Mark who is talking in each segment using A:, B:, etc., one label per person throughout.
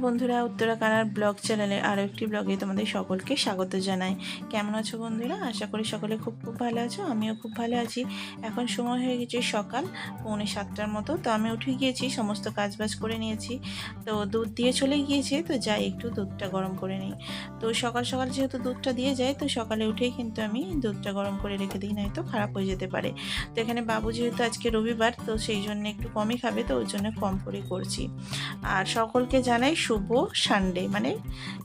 A: বন্ধুরা, উত্তরাকানার ব্লগ চ্যানেলে আরও একটি ব্লগে তোমাদের সকলকে স্বাগত জানাই। কেমন আছো বন্ধুরা? আশা করি সকলে খুব ভালো আছো। আমিও খুব ভালো আছি। এখন সময় হয়ে গেছে সকাল 6:45টার মতো। তো আমি উঠে গিয়েছি, সমস্ত কাজবাজ করে নিয়েছি। তো দুধ দিয়ে চলে গিয়েছে, তো যাই একটু দুধটা গরম করে নিই। তো সকাল সকাল যেহেতু দুধটা দিয়ে যায়, তো সকালে উঠেই কিন্তু আমি দুধটা গরম করে রেখে দিই, নয়তো খারাপ হয়ে যেতে পারে। তো এখানে বাবু যেহেতু আজকে রবিবার, তো সেই জন্য একটু কমই খাবে, তো ওই জন্য কম করে করছি। আর সকলকে জানাই শুভ সানডে, মানে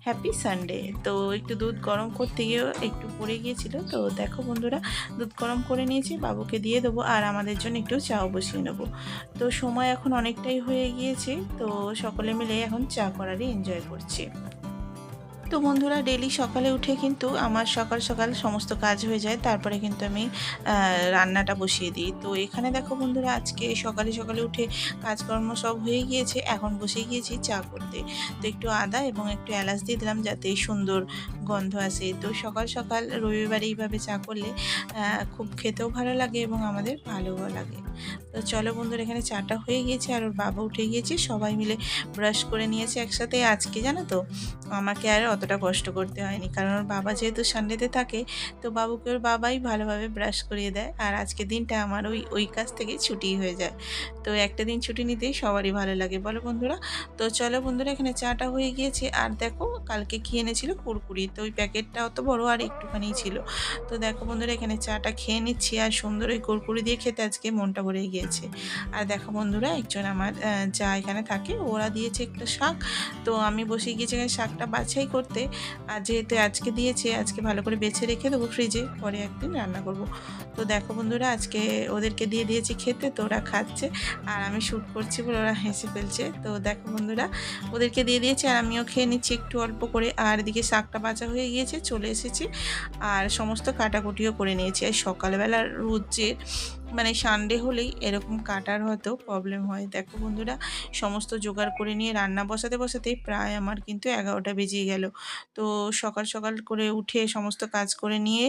A: হ্যাপি সানডে। তো একটু দুধ গরম করতে গিয়েও একটু পড়ে গিয়েছিল। তো দেখো বন্ধুরা, দুধ গরম করে নিয়েছি, বাবুকে দিয়ে দেবো আর আমাদের জন্য একটু চাও বসিয়ে নেবো। তো সময় এখন অনেকটাই হয়ে গিয়েছে, তো সকলে মিলে এখন চা করারই এনজয় করছি। তো বন্ধুরা, ডেলি সকালে উঠে কিন্তু আমার সকাল সকাল সমস্ত কাজ হয়ে যায়, তারপরে কিন্তু আমি রান্নাটা বসিয়ে দিই। তো এখানে দেখো বন্ধুরা, আজকে সকালে সকালে উঠে কাজকর্ম সব হয়ে গিয়েছে, এখন বসে গিয়েছি চা করতে। তো একটু আদা এবং একটু এলাচ দিয়ে দিলাম যাতে সুন্দর গন্ধ আসে। তো সকাল সকাল রবিবার এইভাবে চা করলে খুব খেতেও ভালো লাগে এবং আমাদের ভালোও লাগে। তো চলো বন্ধুরা, এখানে চাটা হয়ে গিয়েছে আর ওর বাবা উঠে গিয়েছে, সবাই মিলে ব্রাশ করে নিয়েছে একসাথে। আজকে জানো তো, আমাকে আর অতটা কষ্ট করতে হয়নি, কারণ ওর বাবা যেহেতু সানডেতে থাকে, তো বাবুকে ওর বাবাই ভালোভাবে ব্রাশ করিয়ে দেয়। আর আজকে দিনটা আমার ওই কাজ থেকে ছুটি হয়ে যায়। তো একটা দিন ছুটি নিতেই সবারই ভালো লাগে, বলো বন্ধুরা? তো চলো বন্ধুরা, এখানে চাটা হয়ে গিয়েছে। আর দেখো, কালকে খেয়ে এনেছিল কুরকুরি, তো ওই প্যাকেটটা অত বড় আর একটুখানি ছিল। তো দেখো বন্ধুরা, এখানে চাটা খেয়ে নিচ্ছি আর সুন্দর ওই কুরকুরি দিয়ে খেতে আজকে মনটা ভরে গিয়েছে। আর দেখো বন্ধুরা, একজন আমার যা এখানে থাকে, ওরা দিয়েছে একটা শাক। তো আমি বসে গিয়েছি এখানে শাকটা বাছাই করতে। আর যেহেতু আজকে দিয়েছে, আজকে ভালো করে বেছে রেখে দেবো ফ্রিজে, পরে একদিন রান্না করব। তো দেখো বন্ধুরা, আজকে ওদেরকে দিয়ে দিয়েছি খেতে, তো ওরা খাচ্ছে আর আমি শ্যুট করছি বলে ওরা হেসে ফেলছে। তো দেখো বন্ধুরা, ওদেরকে দিয়ে দিয়েছি আর আমিও খেয়ে নিচ্ছি একটু অল্প করে। আর এদিকে শাকটা বাছা হয়ে গিয়েছে, চলে এসেছি আর সমস্ত কাটাকুটিও করে নিয়েছি। আর সকালবেলা রোজের মানে সানডে হলেই এরকম কাটার হয়তো প্রবলেম হয়। দেখো বন্ধুরা, সমস্ত জোগাড় করে নিয়ে রান্না বসাতে বসাতে প্রায় আমার কিন্তু 11টা বেজে গেল। তো সকাল সকাল করে উঠে সমস্ত কাজ করে নিয়ে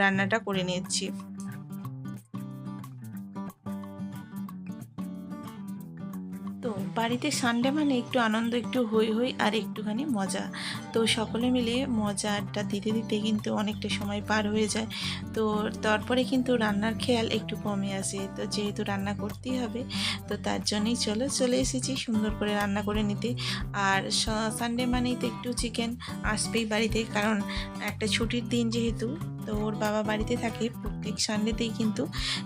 A: রান্নাটা করে নিচ্ছি। তো বাড়িতে সানডে মানে একটু আনন্দ, একটু হই হই আর একটুখানি মজা। তো সকলে মিলে মজা আড্ডা দিতে দিতে কিন্তু অনেকটা সময় পার হয়ে যায়। তো তারপরে কিন্তু রান্নার খেয়াল একটু কমে আসে। তো যেহেতু রান্না করতেই হবে, তো তার জন্যই চলে এসেছি সুন্দর করে রান্না করে নিতে। আর সানডে মানেই তো একটু চিকেন আসবেই বাড়িতে, কারণ একটা ছুটির দিন যেহেতু। তো ওর বাবা বাড়িতে থাকে, প্রত্যেক সানডেতেই কিন্তু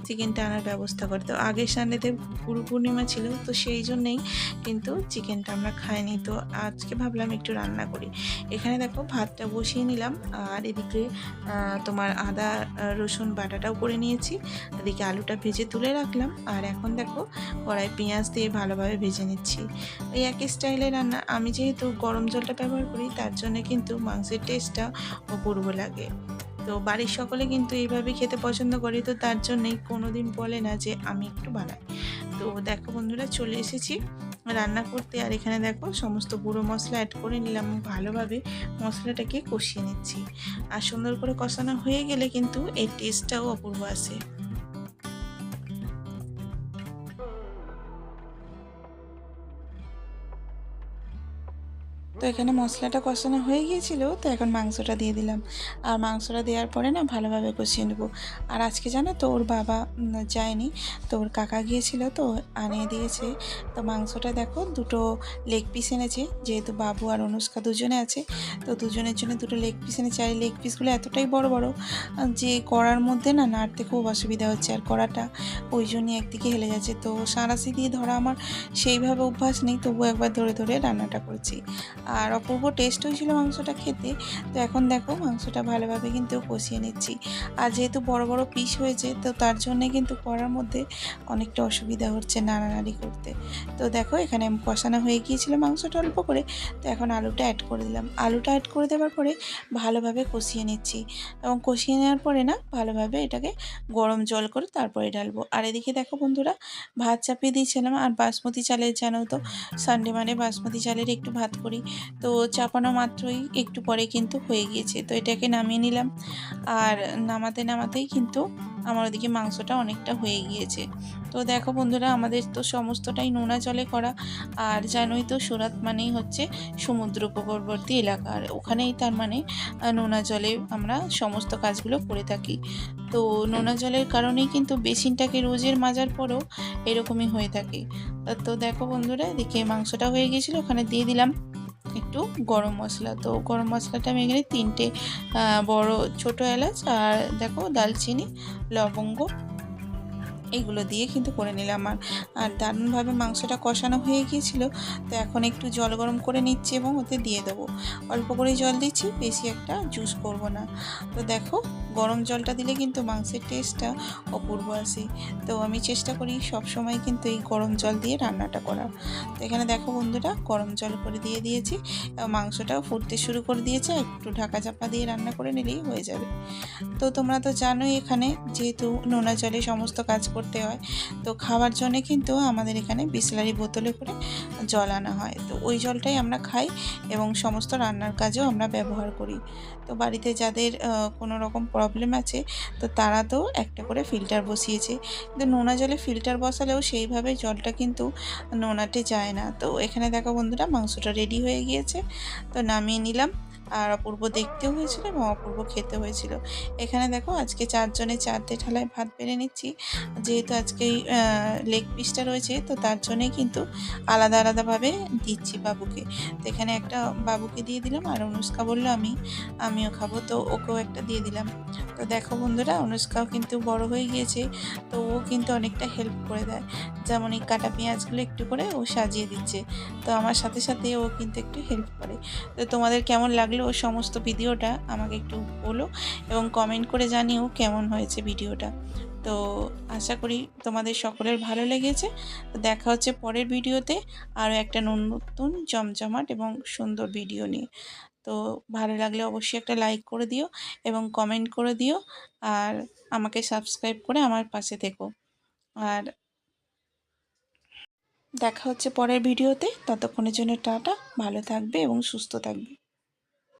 A: চিকেনটা আনার ব্যবস্থা করে। তো আগের সানডেতে গুরু পূর্ণিমা ছিল, তো সেই জন্যেই কিন্তু চিকেনটা আমরা খাইনি। তো আজকে ভাবলাম একটু রান্না করি। এখানে দেখো ভাতটা বসিয়ে নিলাম আর এদিকে তোমার আদা রসুন বাটাটাও করে নিয়েছি। এদিকে আলুটা ভেজে তুলে রাখলাম আর এখন দেখো কড়াই পেঁয়াজ দিয়ে ভালোভাবে ভেজে নিচ্ছি। এই একই স্টাইলে রান্না। আমি যেহেতু গরম জলটা ব্যবহার করি, তার জন্য কিন্তু মাংসের টেস্টটা অপূর্ব লাগে। তো বাড়ির সকলে কিন্তু এইভাবে খেতে পছন্দ করে, তো তার জন্যই কোনো দিন বলে না যে আমি একটু বানাই। তো দেখো বন্ধুরা, চলে এসেছি রান্না করতে। আর এখানে দেখো সমস্ত গুঁড়ো মশলা অ্যাড করে নিলাম, ভালোভাবে মশলাটাকে কষিয়ে নিচ্ছি। আর সুন্দর করে কষানো হয়ে গেলে কিন্তু এর টেস্টটাও অপূর্ব আসে। তো এখানে মশলাটা কষানো হয়ে গিয়েছিল, তো এখন মাংসটা দিয়ে দিলাম। আর মাংসটা দেওয়ার পরে না ভালোভাবে কষিয়ে নেবো। আর আজকে জানো তো, ওর বাবা যায়নি, তো ওর কাকা গিয়েছিল, তো আনিয়ে দিয়েছে। তো মাংসটা দেখো, দুটো লেগ পিস এনেছে, যেহেতু বাবু আর অনুষ্কা দুজনে আছে, তো দুজনের জন্য দুটো লেগ পিস এনেছে। আর এই লেগ পিসগুলো এতটাই বড় বড় যে কড়ার মধ্যে না নাড়তে খুব অসুবিধা হচ্ছে। আর কড়াটা ওই জন্যই একদিকে হেলে যাচ্ছে। তো সাঁড়াশি দিয়ে ধরা আমার সেইভাবে অভ্যাস নেই, তবু একবার ধরে ধরে রান্নাটা করছি। আর অপূর্ব টেস্ট হয়েছিল মাংসটা খেতে। তো এখন দেখো মাংসটা ভালোভাবে কিন্তু কষিয়ে নিচ্ছি। আর যেহেতু বড় বড় পিস হয়েছে, তো তার জন্যে কিন্তু করার মধ্যে অনেকটা অসুবিধা হচ্ছে নাড়ানাড়ি করতে। তো দেখো, এখানে কষানো হয়ে গিয়েছিল মাংসটা অল্প করে। তো এখন আলুটা অ্যাড করে দিলাম। আলুটা অ্যাড করে দেওয়ার পরে ভালোভাবে কষিয়ে নিচ্ছি, এবং কষিয়ে নেওয়ার পরে না ভালোভাবে এটাকে গরম জল করে তারপরে ঢালবো। আর এদিকে দেখো বন্ধুরা, ভাত চাপিয়ে দিয়েছিলাম। আর বাসমতি চালের, জানো তো সানডে মানে বাসমতি চালের একটু ভাত করি। তো চাপানো মাত্রই একটু পরে কিন্তু হয়ে গিয়েছে। তো এটাকে নামিয়ে নিলাম। আর নামাতেই কিন্তু আমার ওদিকে মাংসটা অনেকটা হয়ে গিয়েছে। তো দেখো বন্ধুরা, আমাদের তো সমস্তটাই নোনা জলে করা। আর জানোই তো সুরাত মানেই হচ্ছে সমুদ্র উপকূলবর্তী এলাকা, আর ওখানেই তার মানে নোনা জলে আমরা সমস্ত কাজগুলো করে থাকি। তো নোনা জলের কারণেই কিন্তু বেসিনটাকে রোজের মাজার পরেও এরকমই হয়ে থাকে। তো দেখো বন্ধুরা, এদিকে মাংসটা হয়ে গিয়েছিলো, ওখানে দিয়ে দিলাম একটু গরম মশলা। তো গরম মশলাটা আমি এখানে 3টে বড় ছোট এলাচ আর দেখো দালচিনি, লবঙ্গ এইগুলো দিয়ে কিন্তু করে নিলাম। আর দারুণভাবে মাংসটা কষানো হয়ে গিয়েছিল। তো এখন একটু জল গরম করে নিচ্ছি এবং ওতে দিয়ে দেবো। অল্প করেই জল দিচ্ছি, বেশি একটা জুস করব না। তো দেখো, গরম জলটা দিলে কিন্তু মাংসের টেস্টটা অপূর্ব আসে। তো আমি চেষ্টা করি সব সময় কিন্তু এই গরম জল দিয়ে রান্নাটা করার। তো এখানে দেখো বন্ধুরা, গরম জল করে দিয়ে দিয়েছি, মাংসটাও ফুটতে শুরু করে দিয়েছে। একটু ঢাকা চাপা দিয়ে রান্না করে নিলেই হয়ে যাবে। তো তোমরা তো জানোই, এখানে যেহেতু নোনা জলে সমস্ত কাজ করতে হয়, তো খাওয়ার জন্য কিন্তু আমাদের এখানে বিসলারি বোতলে করে জল আনা হয়। তো ওই জলটাই আমরা খাই এবং সমস্ত রান্নার কাজেও আমরা ব্যবহার করি। তো বাড়িতে যাদের কোনো রকম প্রবলেম আছে, তো তারা তো একটা করে ফিল্টার বসিয়েছে। কিন্তু নোনা জলে ফিল্টার বসালেও সেইভাবে জলটা কিন্তু নোনাতে যায় না। তো এখানে দেখো বন্ধুরা, মাংসটা রেডি হয়ে গিয়েছে। তো নামিয়ে নিলাম। আর অপূর্ব দেখতেও হয়েছিল এবং অপূর্ব খেতে হয়েছিল। এখানে দেখো, আজকে 4 জনে 4টে থালায় ভাত বেড়ে নিচ্ছি। যেহেতু আজকে এই লেগ পিসটা রয়েছে, তো তার জন্যই কিন্তু আলাদা আলাদাভাবে দিচ্ছি বাবুকে। তো এখানে একটা বাবুকে দিয়ে দিলাম, আর অনুষ্কা বলল আমিও খাবো, তো ওকেও একটা দিয়ে দিলাম। তো দেখো বন্ধুরা, অনুষ্কাও কিন্তু বড় হয়ে গিয়েছে। তো ও কিন্তু অনেকটা হেল্প করে দেয়, যেমন এই কাটা পেঁয়াজগুলো একটু করে ও সাজিয়ে দিচ্ছে। তো আমার সাথে সাথে ও কিন্তু একটু হেল্প করে। তো তোমাদের কেমন লাগলো ও সমস্ত ভিডিওটা আমাকে একটু বলো এবং কমেন্ট করে জানিও কেমন হয়েছে ভিডিওটা। তো আশা করি তোমাদের সকলের ভালো লেগেছে। তো দেখা হচ্ছে পরের ভিডিওতে আরও একটা নতুন জমজমাট এবং সুন্দর ভিডিও নিয়ে। তো ভালো লাগলে অবশ্যই একটা লাইক করে দিও এবং কমেন্ট করে দিও, আর আমাকে সাবস্ক্রাইব করে আমার পাশে থেকো। আর দেখা হচ্ছে পরের ভিডিওতে, ততক্ষণের জন্য টাটা, ভালো থাকবে এবং সুস্থ থাকবে।